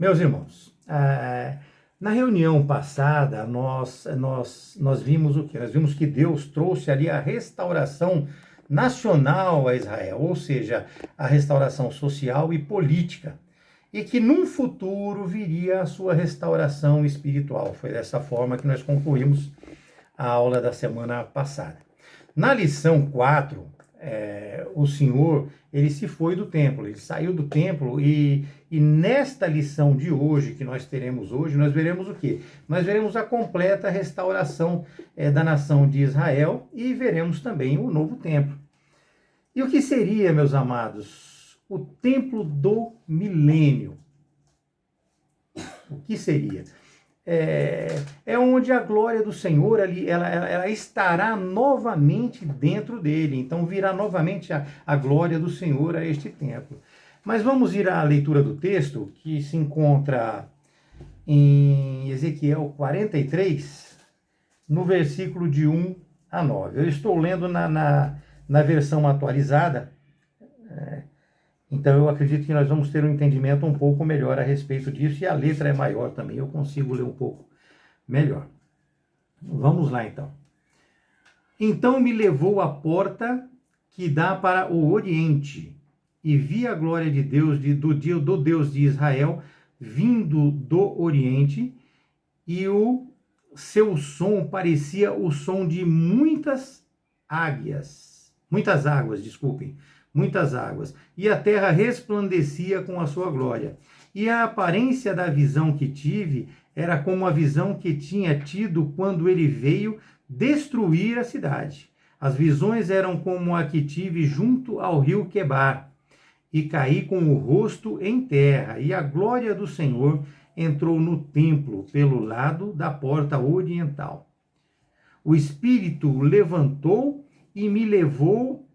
Meus irmãos, na reunião passada, nós vimos o quê? Nós vimos que Deus trouxe ali a restauração nacional a Israel, ou seja, a restauração social e política, e que num futuro viria a sua restauração espiritual. Foi dessa forma que nós concluímos a aula da semana passada. Na lição 4, o Senhor, ele se foi do templo, ele saiu do templo e nesta lição de hoje, que nós teremos hoje, nós veremos o quê? Nós veremos a completa restauração da nação de Israel e veremos também o novo templo. E o que seria, meus amados, o templo do milênio? O que seria? É onde a glória do Senhor ali, ela estará novamente dentro dele. Então virá novamente a glória do Senhor a este templo. Mas vamos ir à leitura do texto, que se encontra em Ezequiel 43, no versículo de 1 a 9. Eu estou lendo na versão atualizada, então eu acredito que nós vamos ter um entendimento um pouco melhor a respeito disso, e a letra é maior também, eu consigo ler um pouco melhor. Vamos lá então. Então me levou à porta que dá para o oriente, e vi a glória de Deus, do Deus de Israel, vindo do oriente, e o seu som parecia o som de muitas águas, e a terra resplandecia com a sua glória. E a aparência da visão que tive era como a visão que tinha tido quando ele veio destruir a cidade. As visões eram como a que tive junto ao rio Quebar, e caí com o rosto em terra, e a glória do Senhor entrou no templo pelo lado da porta oriental. O Espírito levantou e me levou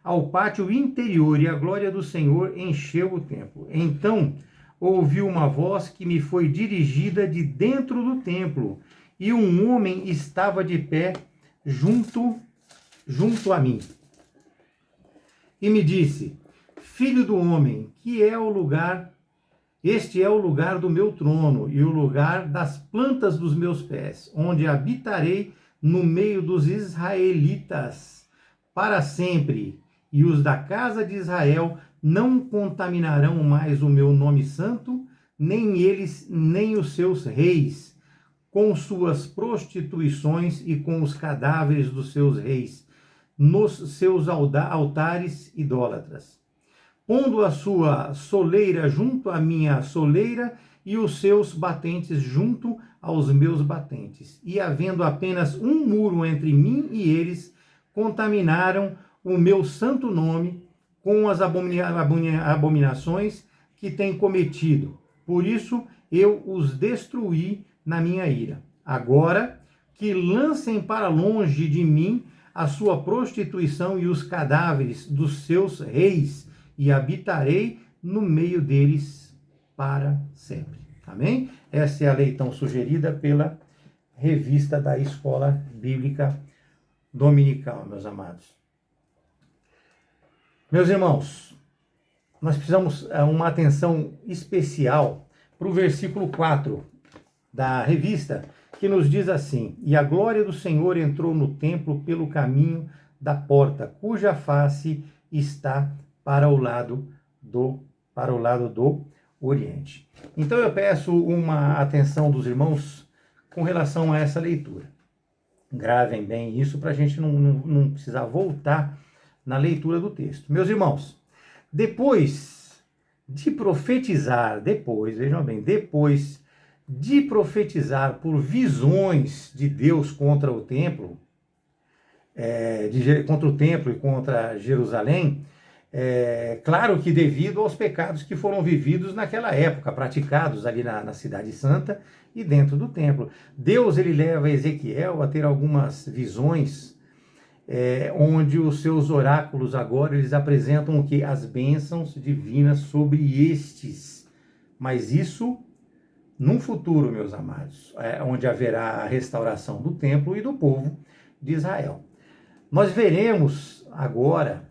ao pátio interior, e a glória do Senhor encheu o templo. Então ouvi uma voz que me foi dirigida de dentro do templo, e um homem estava de pé junto a mim. E me disse: Filho do homem, este é o lugar do meu trono e o lugar das plantas dos meus pés, onde habitarei no meio dos israelitas para sempre, e os da casa de Israel não contaminarão mais o meu nome santo, nem eles, nem os seus reis, com suas prostituições e com os cadáveres dos seus reis, nos seus altares idólatras, pondo a sua soleira junto à minha soleira e os seus batentes junto aos meus batentes. E havendo apenas um muro entre mim e eles, contaminaram o meu santo nome com as abominações que têm cometido. Por isso eu os destruí na minha ira. Agora que lancem para longe de mim a sua prostituição e os cadáveres dos seus reis, e habitarei no meio deles para sempre. Amém? Essa é a leitura sugerida pela revista da Escola Bíblica Dominical, meus amados. Meus irmãos, nós precisamos uma atenção especial para o versículo 4 da revista, que nos diz assim: E a glória do Senhor entrou no templo pelo caminho da porta, cuja face está para o lado do oriente. Então eu peço uma atenção dos irmãos com relação a essa leitura. Gravem bem isso para a gente não precisar voltar na leitura do texto. Meus irmãos, depois de profetizar por visões de Deus contra o templo, contra o templo e contra Jerusalém, claro que devido aos pecados que foram vividos naquela época, praticados ali na Cidade Santa e dentro do templo. Deus, ele leva Ezequiel a ter algumas visões, onde os seus oráculos agora, eles apresentam o que? As bênçãos divinas sobre estes. Mas isso num futuro, meus amados, onde haverá a restauração do templo e do povo de Israel. Nós veremos agora,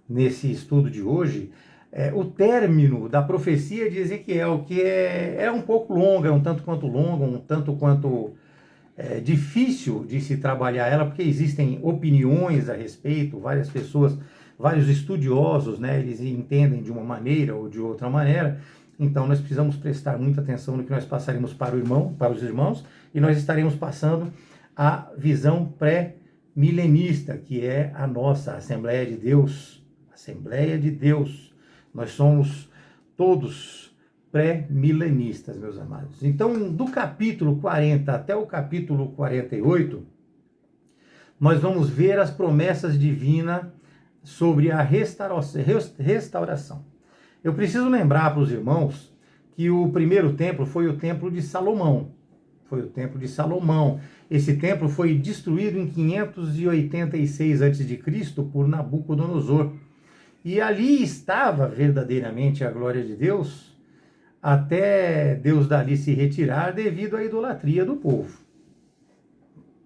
nesse estudo de hoje, o término da profecia de Ezequiel, que é um pouco longa, é um tanto quanto longa, um tanto quanto difícil de se trabalhar ela, porque existem opiniões a respeito, várias pessoas, vários estudiosos, né, eles entendem de uma maneira ou de outra maneira. Então nós precisamos prestar muita atenção no que nós passaremos para os irmãos, e nós estaremos passando a visão pré-milenista, que é a nossa Assembleia de Deus. Assembleia de Deus. Nós somos todos pré-milenistas, meus amados. Então, do capítulo 40 até o capítulo 48, nós vamos ver as promessas divinas sobre a restauração. Eu preciso lembrar para os irmãos que o primeiro templo foi o templo de Salomão. Foi o templo de Salomão. Esse templo foi destruído em 586 a.C. por Nabucodonosor. E ali estava verdadeiramente a glória de Deus, até Deus dali se retirar devido à idolatria do povo.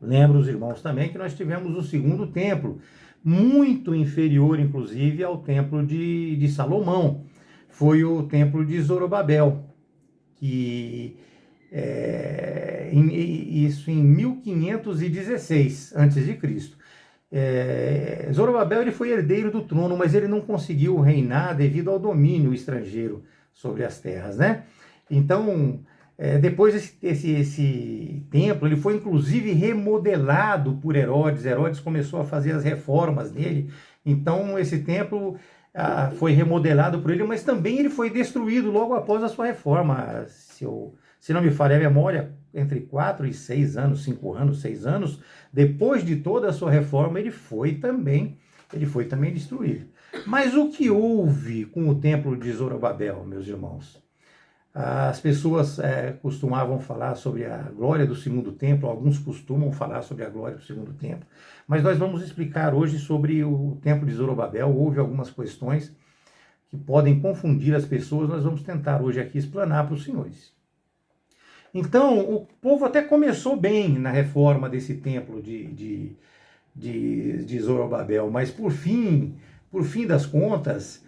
Lembro os irmãos também que nós tivemos o segundo templo, muito inferior, inclusive, ao templo de Salomão. Foi o templo de Zorobabel, que isso em 1516 a.C. Zorobabel ele foi herdeiro do trono, mas ele não conseguiu reinar devido ao domínio estrangeiro sobre as terras, né? Então, depois esse templo ele foi inclusive remodelado por Herodes. Herodes começou a fazer as reformas nele. Então, esse templo foi remodelado por ele, mas também ele foi destruído logo após a sua reforma. Se não me falha a memória, entre 4 e 6 anos, 5 anos, 6 anos, depois de toda a sua reforma, ele foi também destruído. Mas o que houve com o templo de Zorobabel, meus irmãos? As pessoas costumavam falar sobre a glória do segundo templo, alguns costumam falar sobre a glória do segundo templo, mas nós vamos explicar hoje sobre o templo de Zorobabel. Houve algumas questões que podem confundir as pessoas, nós vamos tentar hoje aqui explanar para os senhores. Então, o povo até começou bem na reforma desse templo de Zorobabel, mas por fim das contas,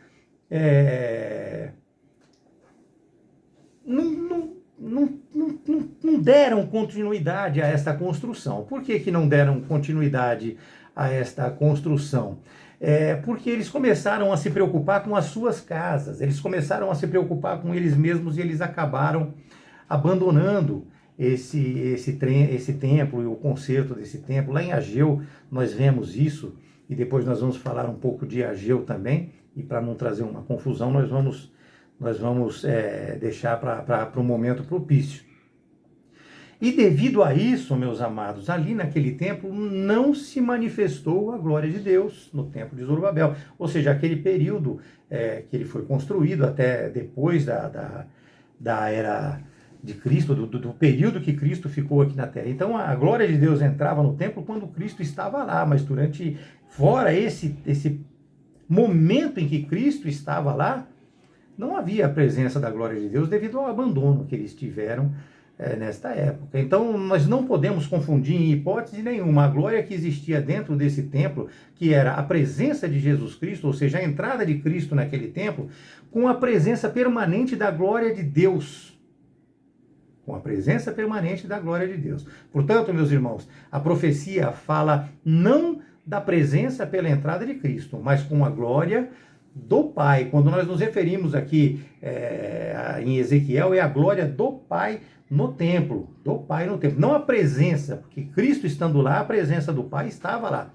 não deram continuidade a esta construção. Por que não deram continuidade a esta construção? Porque eles começaram a se preocupar com as suas casas, eles começaram a se preocupar com eles mesmos e eles acabaram abandonando esse templo e o conserto desse templo. Lá em Ageu nós vemos isso, e depois nós vamos falar um pouco de Ageu também, e para não trazer uma confusão nós vamos deixar para um momento propício. E devido a isso, meus amados, ali naquele templo não se manifestou a glória de Deus no templo de Zorobabel, ou seja, aquele período que ele foi construído até depois da era de Cristo, do período que Cristo ficou aqui na Terra. Então a glória de Deus entrava no templo quando Cristo estava lá, mas fora esse momento em que Cristo estava lá, não havia a presença da glória de Deus devido ao abandono que eles tiveram nesta época. Então nós não podemos confundir em hipótese nenhuma a glória que existia dentro desse templo, que era a presença de Jesus Cristo, ou seja, a entrada de Cristo naquele templo, com a presença permanente da glória de Deus. Com a presença permanente da glória de Deus. Portanto, meus irmãos, a profecia fala não da presença pela entrada de Cristo, mas com a glória do Pai. Quando nós nos referimos aqui em Ezequiel, é a glória do Pai no templo. Do Pai no templo. Não a presença, porque Cristo estando lá, a presença do Pai estava lá.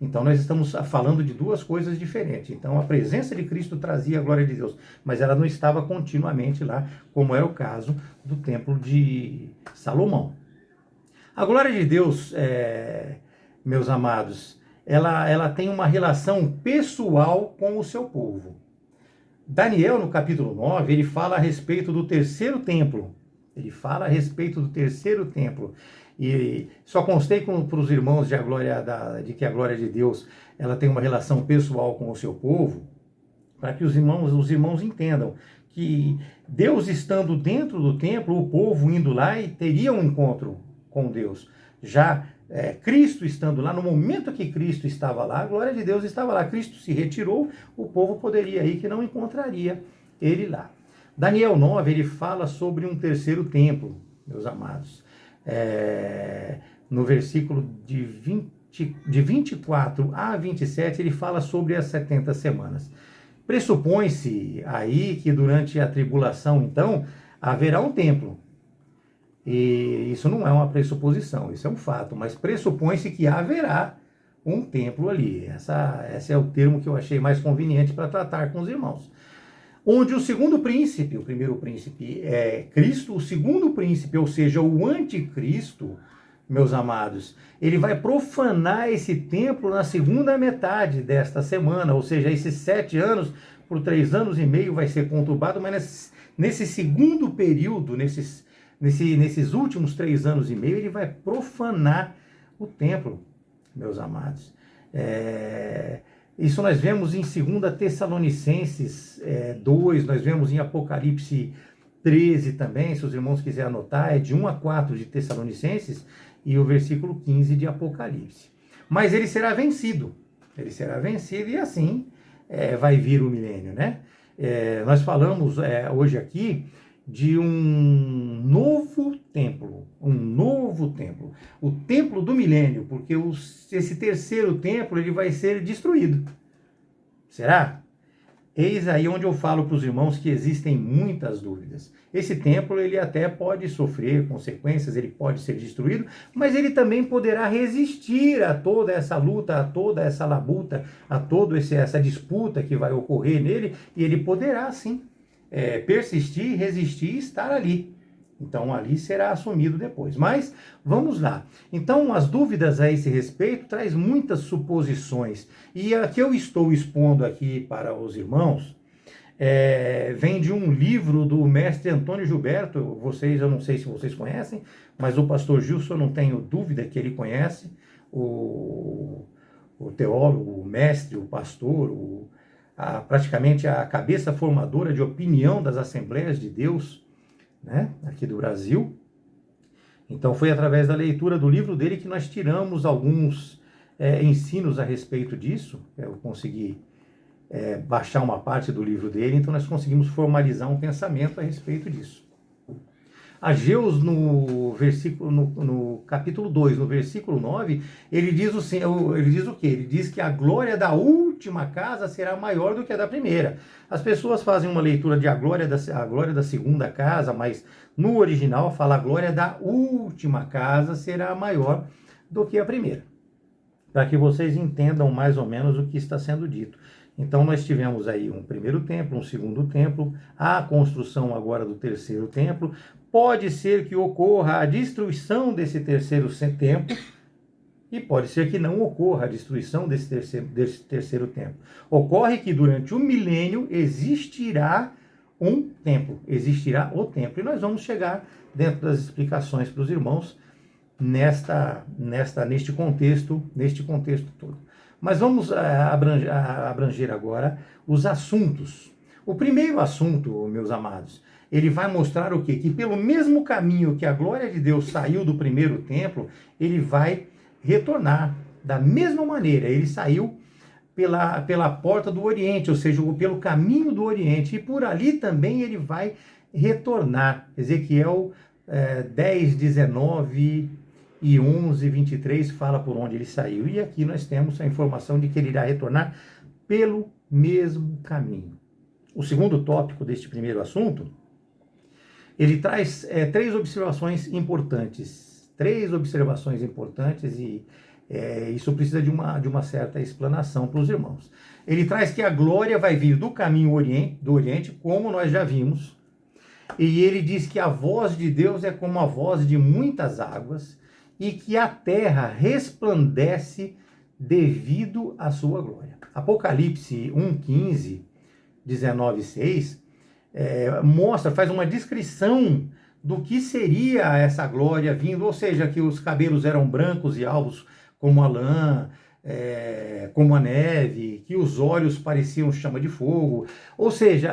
Então nós estamos falando de duas coisas diferentes. Então a presença de Cristo trazia a glória de Deus, mas ela não estava continuamente lá, como era o caso do templo de Salomão. A glória de Deus, meus amados, ela tem uma relação pessoal com o seu povo. Daniel, no capítulo 9, ele fala a respeito do terceiro templo. Ele fala a respeito do terceiro templo. E só constei para os irmãos de que a glória de Deus ela tem uma relação pessoal com o seu povo, para que os irmãos entendam que Deus estando dentro do templo, o povo indo lá e teria um encontro com Deus. Já Cristo estando lá, no momento que Cristo estava lá, a glória de Deus estava lá. Cristo se retirou, o povo poderia ir que não encontraria ele lá. Daniel 9, ele fala sobre um terceiro templo, meus amados. No versículo de 24 a 27, ele fala sobre as 70 semanas. Pressupõe-se aí que durante a tribulação, então, haverá um templo. E isso não é uma pressuposição, isso é um fato, mas pressupõe-se que haverá um templo ali. Esse é o termo que eu achei mais conveniente para tratar com os irmãos. Onde o segundo príncipe, o primeiro príncipe é Cristo, o segundo príncipe, ou seja, o anticristo, meus amados, ele vai profanar esse templo na segunda metade desta semana, ou seja, esses 7 anos por 3 anos e meio vai ser conturbado, mas nesse segundo período, nesses últimos 3 anos e meio, ele vai profanar o templo, meus amados. Isso nós vemos em 2 Tessalonicenses 2, nós vemos em Apocalipse 13 também, se os irmãos quiserem anotar, é de 1 a 4 de Tessalonicenses e o versículo 15 de Apocalipse. Mas ele será vencido e assim vai vir o milênio, né? Nós falamos hoje aqui de um novo templo, o templo do milênio, porque esse terceiro templo ele vai ser destruído. Será? Eis aí onde eu falo para os irmãos que existem muitas dúvidas. Esse templo ele até pode sofrer consequências, ele pode ser destruído, mas ele também poderá resistir a toda essa luta, a toda essa labuta, a toda essa disputa que vai ocorrer nele, e ele poderá sim persistir, resistir e estar ali. Então ali será assumido depois. Mas vamos lá. Então as dúvidas a esse respeito traz muitas suposições. E a que eu estou expondo aqui para os irmãos vem de um livro do mestre Antônio Gilberto. Eu não sei se vocês conhecem, mas o pastor Gilson, eu não tenho dúvida que ele conhece. O teólogo, o mestre, o pastor, praticamente a cabeça formadora de opinião das Assembleias de Deus, né, aqui do Brasil. Então foi através da leitura do livro dele que nós tiramos alguns ensinos a respeito disso. Eu consegui baixar uma parte do livro dele, então nós conseguimos formalizar um pensamento a respeito disso. Ageu, no capítulo 2, no versículo 9, ele diz o quê? Ele diz que a glória da última casa será maior do que a da primeira. As pessoas fazem uma leitura de a glória da segunda casa, mas no original fala a glória da última casa será maior do que a primeira. Para que vocês entendam mais ou menos o que está sendo dito. Então nós tivemos aí um primeiro templo, um segundo templo, a construção agora do terceiro templo. Pode ser que ocorra a destruição desse terceiro templo e pode ser que não ocorra a destruição desse terceiro templo. Ocorre que durante o milênio existirá um templo, existirá o templo. E nós vamos chegar dentro das explicações para os irmãos neste contexto todo. Mas vamos abranger agora os assuntos. O primeiro assunto, meus amados, ele vai mostrar o quê? Que pelo mesmo caminho que a glória de Deus saiu do primeiro templo, ele vai retornar da mesma maneira. Ele saiu pela porta do Oriente, ou seja, pelo caminho do Oriente, e por ali também ele vai retornar. Ezequiel 10, 19 e 11, 23 fala por onde ele saiu. E aqui nós temos a informação de que ele irá retornar pelo mesmo caminho. O segundo tópico deste primeiro assunto, ele traz 3 observações importantes. 3 observações importantes e isso precisa de uma certa explanação para os irmãos. Ele traz que a glória vai vir do caminho do Oriente, como nós já vimos. E ele diz que a voz de Deus é como a voz de muitas águas e que a terra resplandece devido à sua glória. Apocalipse 1:15, 19:6, faz uma descrição do que seria essa glória vindo, ou seja, que os cabelos eram brancos e alvos como a lã, como a neve, que os olhos pareciam chama de fogo. Ou seja,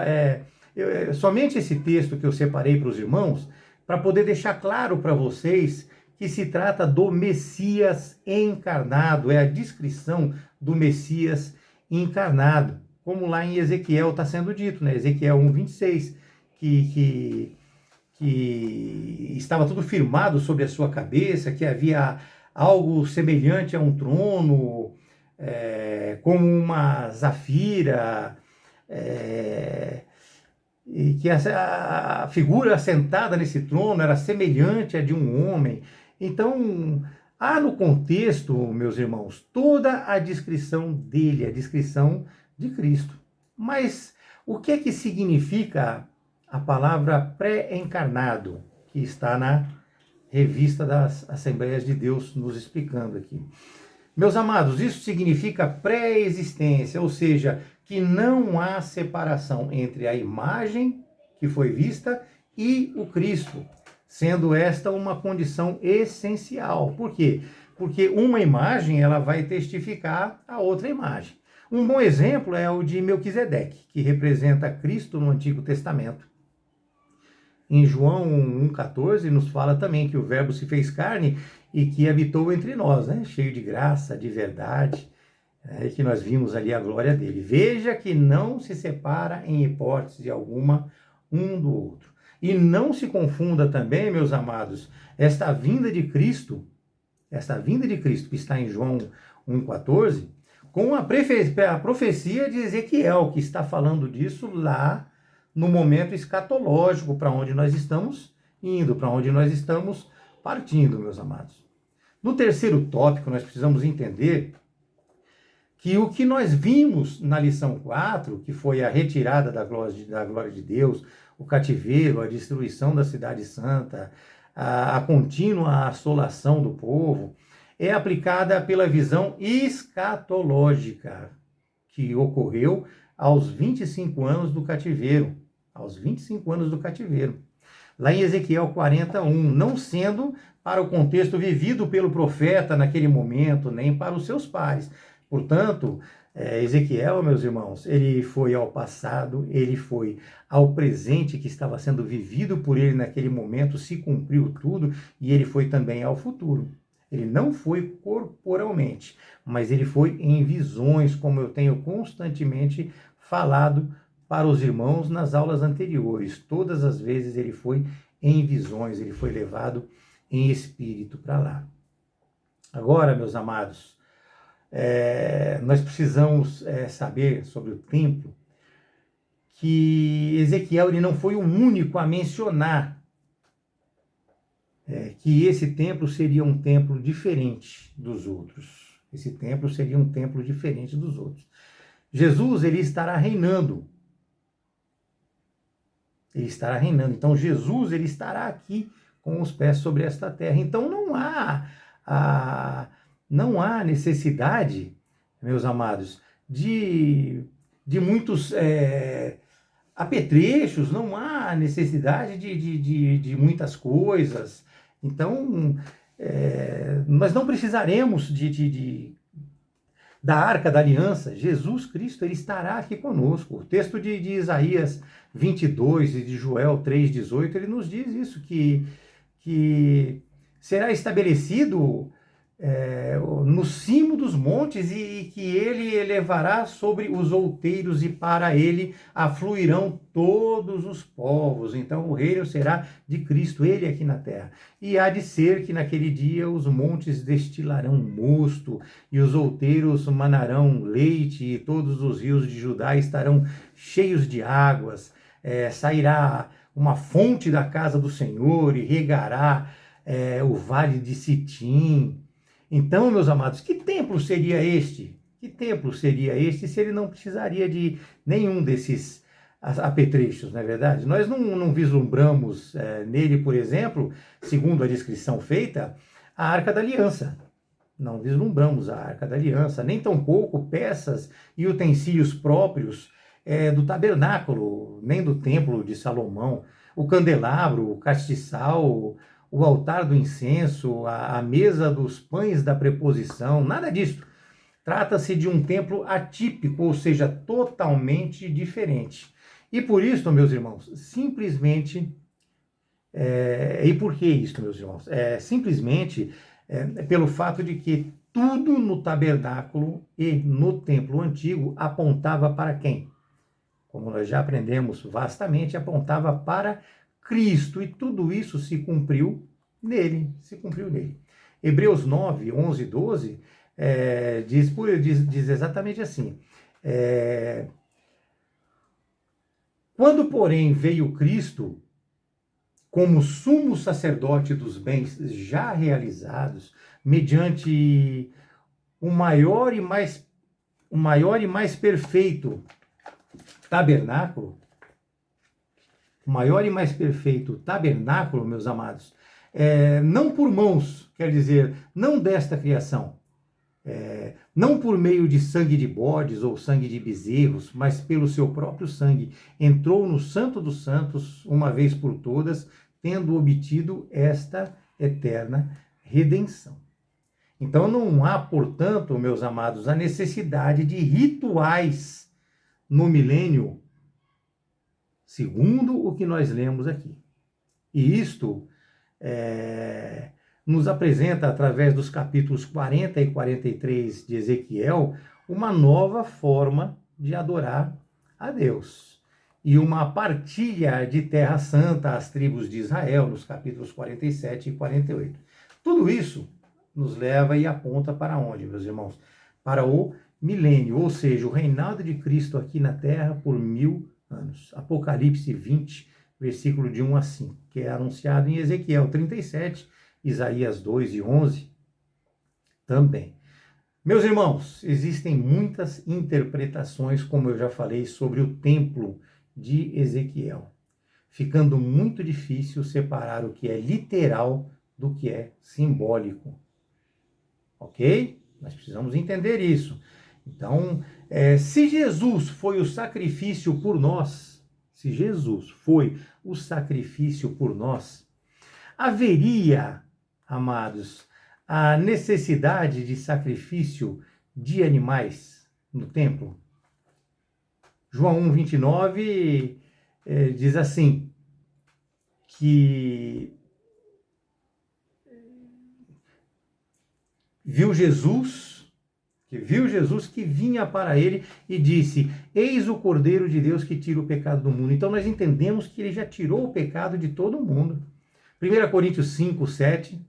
somente esse texto que eu separei para os irmãos, para poder deixar claro para vocês que se trata do Messias encarnado, é a descrição do Messias encarnado, como lá em Ezequiel está sendo dito, né? Ezequiel 1:26, que estava tudo firmado sobre a sua cabeça, que havia algo semelhante a um trono, como uma zafira, e que a figura assentada nesse trono era semelhante à de um homem. Então, há no contexto, meus irmãos, toda a descrição dele, a descrição de Cristo. Mas o que é que significa a palavra pré-encarnado, que está na revista das Assembleias de Deus nos explicando aqui? Meus amados, isso significa pré-existência, ou seja, que não há separação entre a imagem que foi vista e o Cristo, sendo esta uma condição essencial. Por quê? Porque uma imagem ela vai testificar a outra imagem. Um bom exemplo é o de Melquisedeque, que representa Cristo no Antigo Testamento. Em João 1,14 nos fala também que o Verbo se fez carne e que habitou entre nós, né? Cheio de graça, de verdade, e que nós vimos ali a glória dele. Veja que não se separa em hipótese alguma um do outro. E não se confunda também, meus amados, esta vinda de Cristo que está em João 1,14, com a profecia de Ezequiel, que está falando disso lá no momento escatológico, para onde nós estamos indo, para onde nós estamos partindo, meus amados. No terceiro tópico, nós precisamos entender que o que nós vimos na lição 4, que foi a retirada da glória de Deus, o cativeiro, a destruição da cidade santa, a contínua assolação do povo, é aplicada pela visão escatológica, que ocorreu aos 25 anos do cativeiro. Aos 25 anos do cativeiro. Lá em Ezequiel 41, não sendo para o contexto vivido pelo profeta naquele momento, nem para os seus pares. Portanto, Ezequiel, meus irmãos, ele foi ao passado, ele foi ao presente que estava sendo vivido por ele naquele momento, se cumpriu tudo, e ele foi também ao futuro. Ele não foi corporalmente, mas ele foi em visões, como eu tenho constantemente falado para os irmãos nas aulas anteriores. Todas as vezes ele foi em visões, ele foi levado em espírito para lá. Agora, meus amados, nós precisamos saber sobre o templo, que Ezequiel ele não foi o único a mencionar que esse templo seria um templo diferente dos outros. Esse templo seria um templo diferente dos outros. Jesus ele estará reinando. Ele estará reinando. Então, Jesus ele estará aqui com os pés sobre esta terra. Então, não há necessidade, meus amados, de muitos apetrechos, não há necessidade de muitas coisas. Então, nós não precisaremos da Arca da Aliança. Jesus Cristo ele estará aqui conosco. O texto de Isaías 22 e de Joel 3,18, ele nos diz isso, que será estabelecido no cimo dos montes e que ele elevará sobre os outeiros e para ele afluirão todos os povos. Então o reino será de Cristo, ele aqui na terra. E há de ser que naquele dia os montes destilarão mosto e os outeiros manarão leite e todos os rios de Judá estarão cheios de águas. Sairá uma fonte da casa do Senhor e regará o vale de Sitim. Então, meus amados, que templo seria este? Que templo seria este se ele não precisaria de nenhum desses apetrechos, não é verdade? Nós não vislumbramos nele, por exemplo, segundo a descrição feita, a Arca da Aliança. Não vislumbramos a Arca da Aliança, nem tampouco peças e utensílios próprios do tabernáculo, nem do templo de Salomão, o candelabro, o castiçal, o altar do incenso, a mesa dos pães da preposição, nada disso. Trata-se de um templo atípico, ou seja, totalmente diferente. E por isso, meus irmãos, simplesmente E por que isso, meus irmãos? Simplesmente pelo fato de que tudo no tabernáculo e no templo antigo apontava para quem? Como nós já aprendemos vastamente, apontava para Cristo, e tudo isso se cumpriu nele, se cumpriu nele. Hebreus 9, 11 e 12 diz exatamente assim, quando, porém, veio Cristo, como sumo sacerdote dos bens já realizados, mediante o maior e mais perfeito tabernáculo, o maior e mais perfeito tabernáculo, meus amados, não por mãos, quer dizer, não desta criação, não por meio de sangue de bodes ou sangue de bezerros, mas pelo seu próprio sangue, entrou no Santo dos Santos uma vez por todas, tendo obtido esta eterna redenção. Então não há, portanto, meus amados, a necessidade de rituais no milênio, segundo o que nós lemos aqui. E isto nos apresenta, através dos capítulos 40 e 43 de Ezequiel, uma nova forma de adorar a Deus. E uma partilha de terra santa às tribos de Israel, nos capítulos 47 e 48. Tudo isso nos leva e aponta para onde, meus irmãos? Para o milênio, ou seja, o reinado de Cristo aqui na terra por 1000 anos. Apocalipse 20, versículo de 1 a 5, que é anunciado em Ezequiel 37, Isaías 2 e 11 também. Meus irmãos, existem muitas interpretações, como eu já falei, sobre o templo de Ezequiel, ficando muito difícil separar o que é literal do que é simbólico. Ok? Nós precisamos entender isso. Então, se Jesus foi o sacrifício por nós, se Jesus foi o sacrifício por nós, haveria, amados, a necessidade de sacrifício de animais no templo? João 1, 29 diz assim, que viu Jesus que vinha para ele e disse, eis o Cordeiro de Deus que tira o pecado do mundo. Então nós entendemos que ele já tirou o pecado de todo mundo. 1 Coríntios 5, 7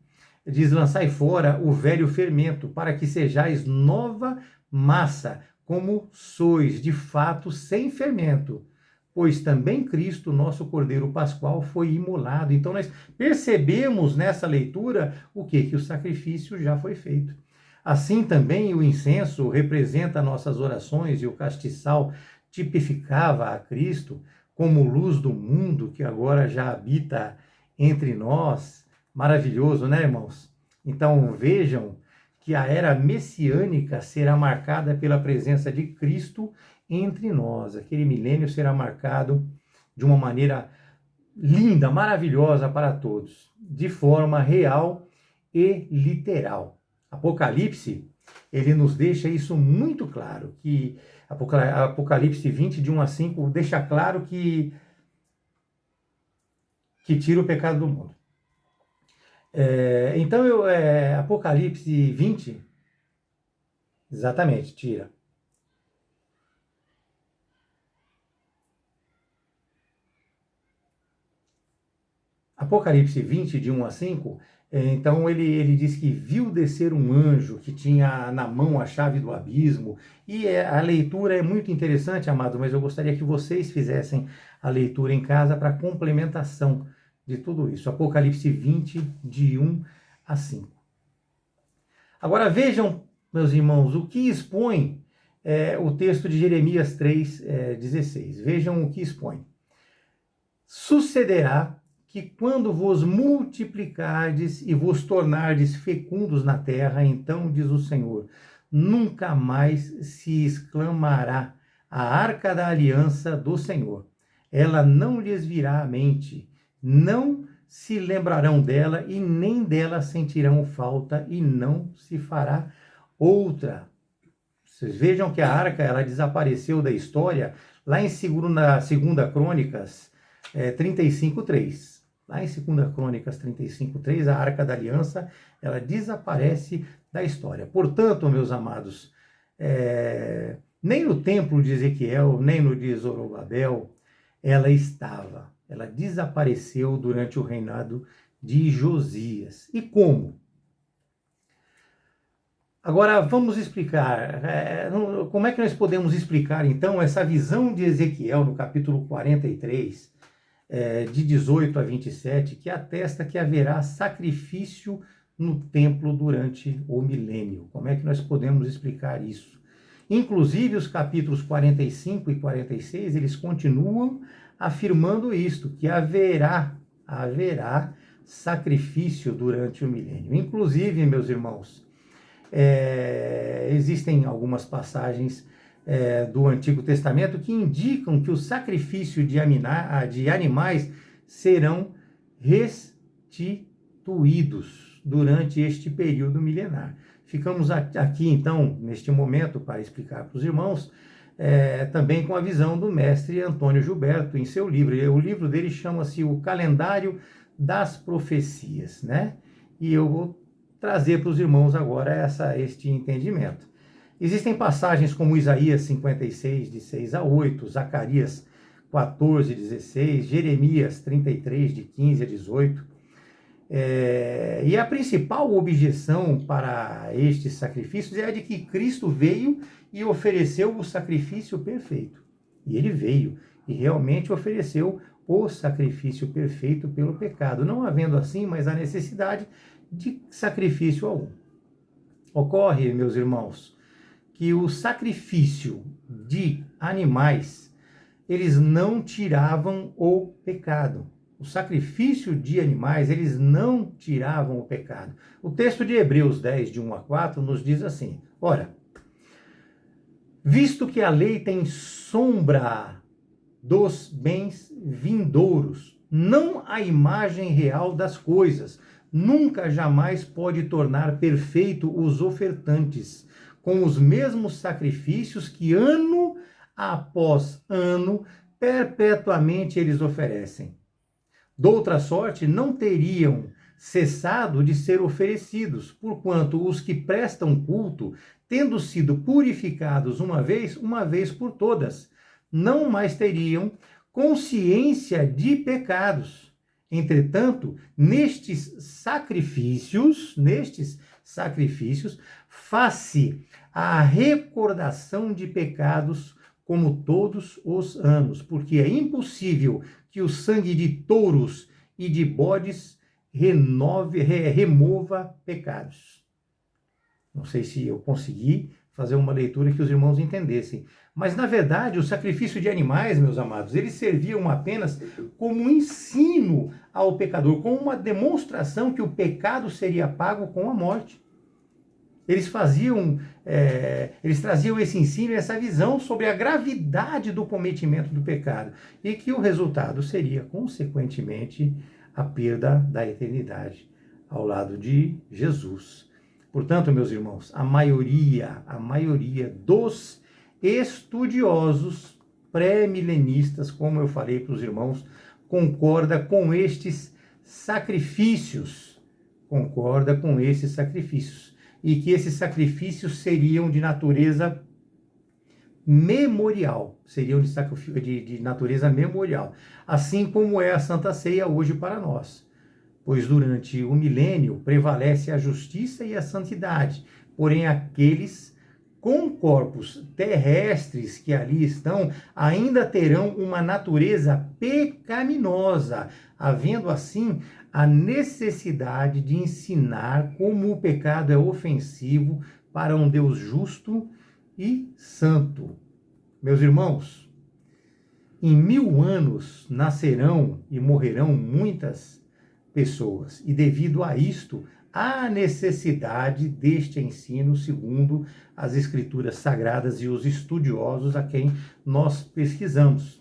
diz, lançai fora o velho fermento, para que sejais nova massa, como sois de fato sem fermento. Pois também Cristo, nosso Cordeiro Pascual, foi imolado. Então nós percebemos nessa leitura o que? Que o sacrifício já foi feito. Assim também o incenso representa nossas orações e o castiçal tipificava a Cristo como luz do mundo que agora já habita entre nós. Maravilhoso, né, irmãos? Então vejam que a era messiânica será marcada pela presença de Cristo entre nós. Aquele milênio será marcado de uma maneira linda, maravilhosa para todos, de forma real e literal. Apocalipse, ele nos deixa isso muito claro, que Apocalipse 20, de 1 a 5, deixa claro que tira o pecado do mundo. Então, Apocalipse 20, exatamente, tira. Apocalipse 20, de 1 a 5, então ele diz que viu descer um anjo que tinha na mão a chave do abismo, e a leitura é muito interessante, amado, mas eu gostaria que vocês fizessem a leitura em casa para complementação de tudo isso. Apocalipse 20, de 1 a 5. Agora vejam, meus irmãos, o que expõe o texto de Jeremias 3, 16. Vejam o que expõe. Sucederá que quando vos multiplicardes e vos tornardes fecundos na terra, então, diz o Senhor, nunca mais se exclamará a arca da aliança do Senhor. Ela não lhes virá à mente, não se lembrarão dela e nem dela sentirão falta e não se fará outra. Vocês vejam que a arca, ela desapareceu da história lá em 2 Crônicas 35:3. Lá em 2 Crônicas 35:3, a Arca da Aliança, ela desaparece da história. Portanto, meus amados, nem no templo de Ezequiel, nem no de Zorobabel, ela estava. Ela desapareceu durante o reinado de Josias. E como? Agora, vamos explicar. Como é que nós podemos explicar, então, essa visão de Ezequiel no capítulo 43, de 18 a 27, que atesta que haverá sacrifício no templo durante o milênio? Como é que nós podemos explicar isso? Inclusive, os capítulos 45 e 46, eles continuam afirmando isto, que haverá sacrifício durante o milênio. Inclusive, meus irmãos, existem algumas passagens do Antigo Testamento que indicam que o sacrifício de animais serão restituídos durante este período milenar. Ficamos aqui, então, neste momento, para explicar para os irmãos, também com a visão do mestre Antônio Gilberto em seu livro. O livro dele chama-se O Calendário das Profecias, né? E eu vou trazer para os irmãos agora este entendimento. Existem passagens como Isaías 56, de 6 a 8, Zacarias 14, 16, Jeremias 33, de 15 a 18. E a principal objeção para estes sacrifícios é a de que Cristo veio e ofereceu o sacrifício perfeito. E ele veio e realmente ofereceu o sacrifício perfeito pelo pecado, não havendo assim mais a necessidade de sacrifício algum. Ocorre, meus irmãos, que o sacrifício de animais, eles não tiravam o pecado. O sacrifício de animais, eles não tiravam o pecado. O texto de Hebreus 10, de 1 a 4, nos diz assim: ora, visto que a lei tem sombra dos bens vindouros, não a imagem real das coisas, nunca jamais pode tornar perfeito os ofertantes, com os mesmos sacrifícios que ano após ano, perpetuamente eles oferecem. Doutra sorte, não teriam cessado de ser oferecidos, porquanto os que prestam culto, tendo sido purificados uma vez por todas, não mais teriam consciência de pecados. Entretanto, nestes sacrifícios, faz-se a recordação de pecados como todos os anos, porque é impossível que o sangue de touros e de bodes remova pecados. Não sei se eu consegui fazer uma leitura que os irmãos entendessem. Mas, na verdade, o sacrifício de animais, meus amados, eles serviam apenas como um ensino ao pecador, como uma demonstração que o pecado seria pago com a morte. Eles traziam esse ensino, essa visão sobre a gravidade do cometimento do pecado e que o resultado seria, consequentemente, a perda da eternidade ao lado de Jesus. Portanto, meus irmãos, a maioria dos estudiosos pré-milenistas, como eu falei para os irmãos, concorda com estes sacrifícios, e que esses sacrifícios seriam de natureza memorial, de natureza memorial, assim como é a Santa Ceia hoje para nós. Pois durante o milênio prevalece a justiça e a santidade, porém aqueles com corpos terrestres que ali estão ainda terão uma natureza pecaminosa, havendo assim a necessidade de ensinar como o pecado é ofensivo para um Deus justo e santo. Meus irmãos, em 1000 anos nascerão e morrerão muitas pessoas, e devido a isto, há necessidade deste ensino segundo as Escrituras Sagradas e os estudiosos a quem nós pesquisamos.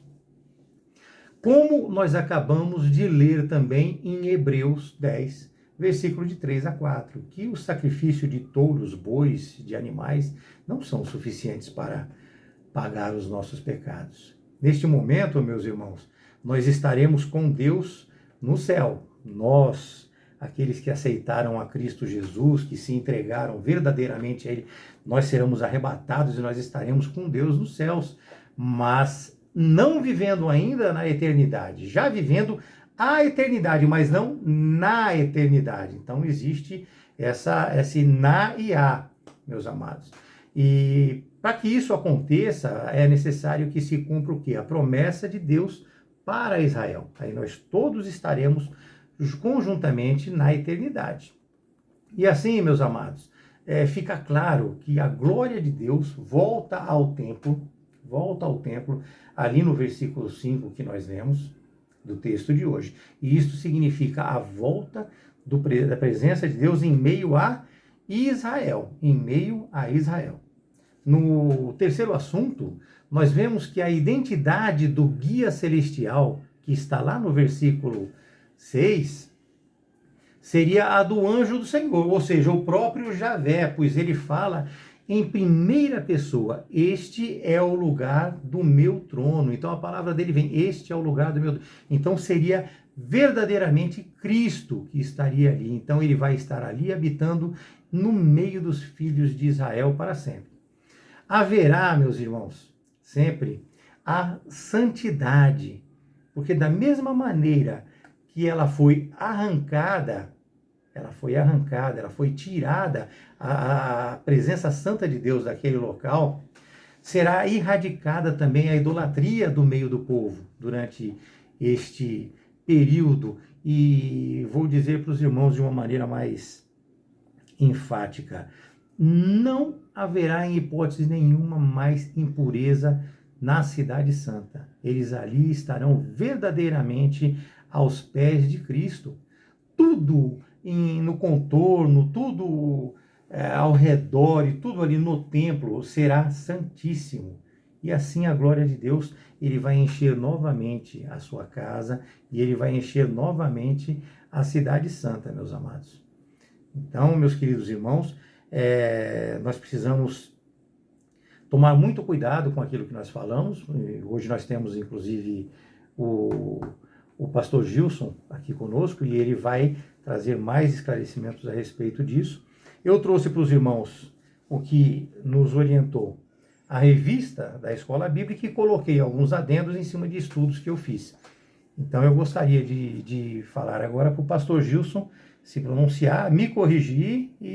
Como nós acabamos de ler também em Hebreus 10, versículo de 3 a 4, que o sacrifício de touros, bois, de animais, não são suficientes para pagar os nossos pecados. Neste momento, meus irmãos, nós estaremos com Deus no céu. Nós, aqueles que aceitaram a Cristo Jesus, que se entregaram verdadeiramente a Ele, nós seremos arrebatados e nós estaremos com Deus nos céus, mas não vivendo ainda na eternidade, já vivendo a eternidade, mas não na eternidade. Então existe esse na e a, meus amados. E para que isso aconteça, é necessário que se cumpra o quê? A promessa de Deus para Israel. Aí nós todos estaremos conjuntamente na eternidade. E assim, meus amados, fica claro que a glória de Deus volta ao templo, ali no versículo 5 que nós lemos, do texto de hoje. E isso significa a volta da presença de Deus em meio a Israel, No terceiro assunto, nós vemos que a identidade do guia celestial, que está lá no versículo 6, seria a do anjo do Senhor, ou seja, o próprio Javé, pois ele fala em primeira pessoa: este é o lugar do meu trono. Então a palavra dele vem: este é o lugar do meu trono. Então seria verdadeiramente Cristo que estaria ali. Então ele vai estar ali habitando no meio dos filhos de Israel para sempre. Haverá, meus irmãos, sempre a santidade, porque da mesma maneira que ela foi arrancada, ela foi tirada a presença santa de Deus daquele local, será erradicada também a idolatria do meio do povo durante este período. E vou dizer para os irmãos de uma maneira mais enfática: não haverá em hipótese nenhuma mais impureza na Cidade Santa. Eles ali estarão verdadeiramente aos pés de Cristo. Tudo no contorno, tudo ao redor e tudo ali no templo será santíssimo. E assim a glória de Deus, ele vai encher novamente a sua casa e ele vai encher novamente a Cidade Santa, meus amados. Então, meus queridos irmãos, nós precisamos tomar muito cuidado com aquilo que nós falamos. Hoje nós temos, inclusive, o pastor Gilson aqui conosco, e ele vai trazer mais esclarecimentos a respeito disso. Eu trouxe para os irmãos o que nos orientou a revista da Escola Bíblica e coloquei alguns adendos em cima de estudos que eu fiz. Então eu gostaria de falar agora para o pastor Gilson se pronunciar, me corrigir e